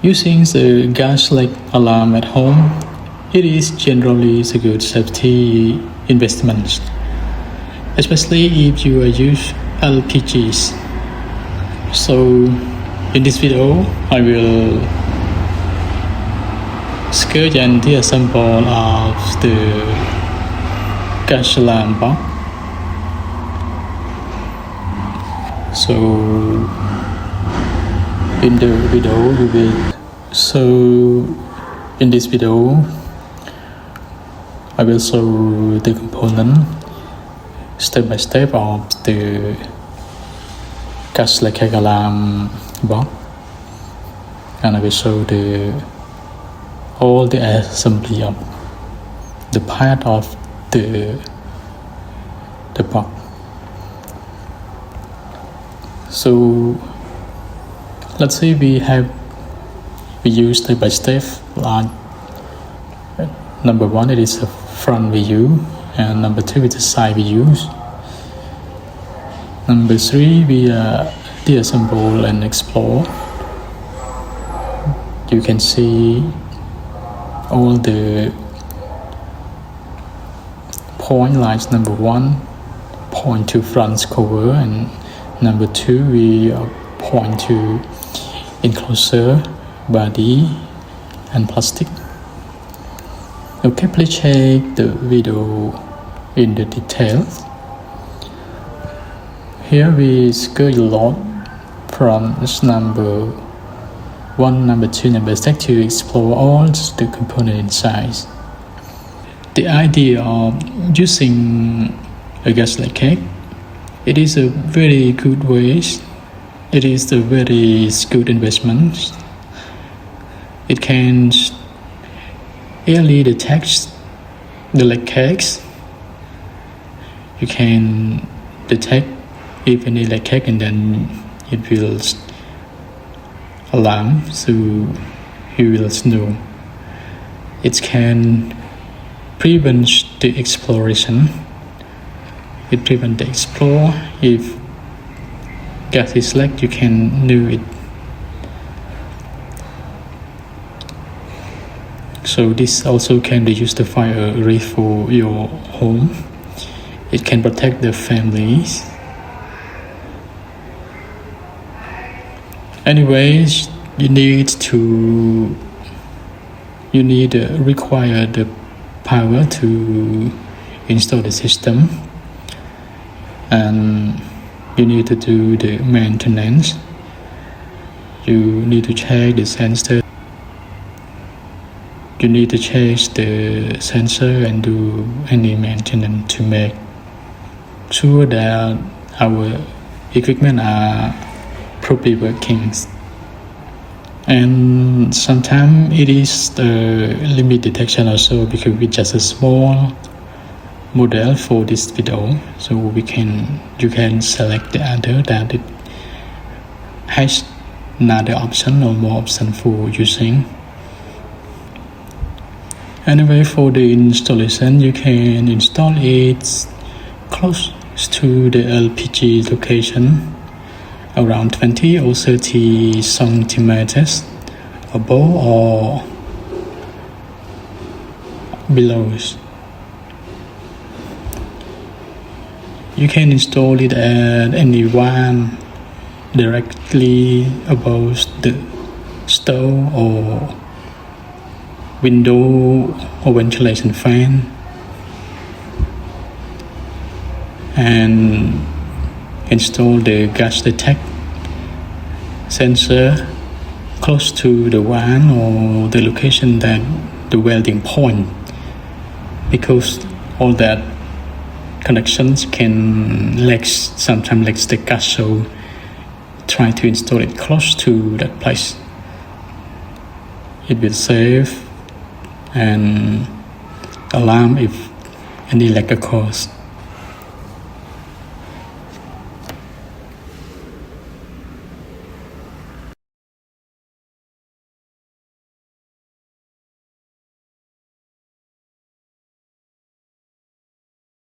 Using the gas leak alarm at home, it is generally a good safety investment, especially if you use LPGs. So in this video, I will sketch and disassemble of the gas alarm box. So in the video in this video I will show the component step by step of the gas leak alarm box, and I will show all the assembly of the part of the box. So let's say we use step by step. Like number one, it is a front view, and number two, it is side views. Number three, we disassemble and explore. You can see all the point lines. Number one, point to front cover, and number two, we point to enclosure, body, and plastic. Okay, please check the video in the details. Here we sketch a lot from number one, number two, number six to explore all the components inside. The idea of using a gas leak cake, it is a very good way. It is a very good investment. It can early detect the leakage. You can detect if any leakage, and then it will alarm, so you will know. It can prevent the exploration. It prevents the explore. If gas is leaked, you can know it. So this also can reduce the fire risk for your home. It can protect the families. Anyways, you require the power to install the system, and you need to do the maintenance. You need to check the sensor. You need to change the sensor and do any maintenance to make sure that our equipment are properly working. And sometimes it is the limit detection also, because it's just a small model for this video. So you can select the other that it has another option or more option for using. Anyway, for the installation, you can install it close to the LPG location, around 20 or 30 centimeters above or below. You can install it at anyone directly above the stove or window or ventilation fan, and install the gas detect sensor close to the one or the location that the welding point, because all that connections can sometimes leak the gas. So try to install it close to that place. It will save and alarm if any leak occurs.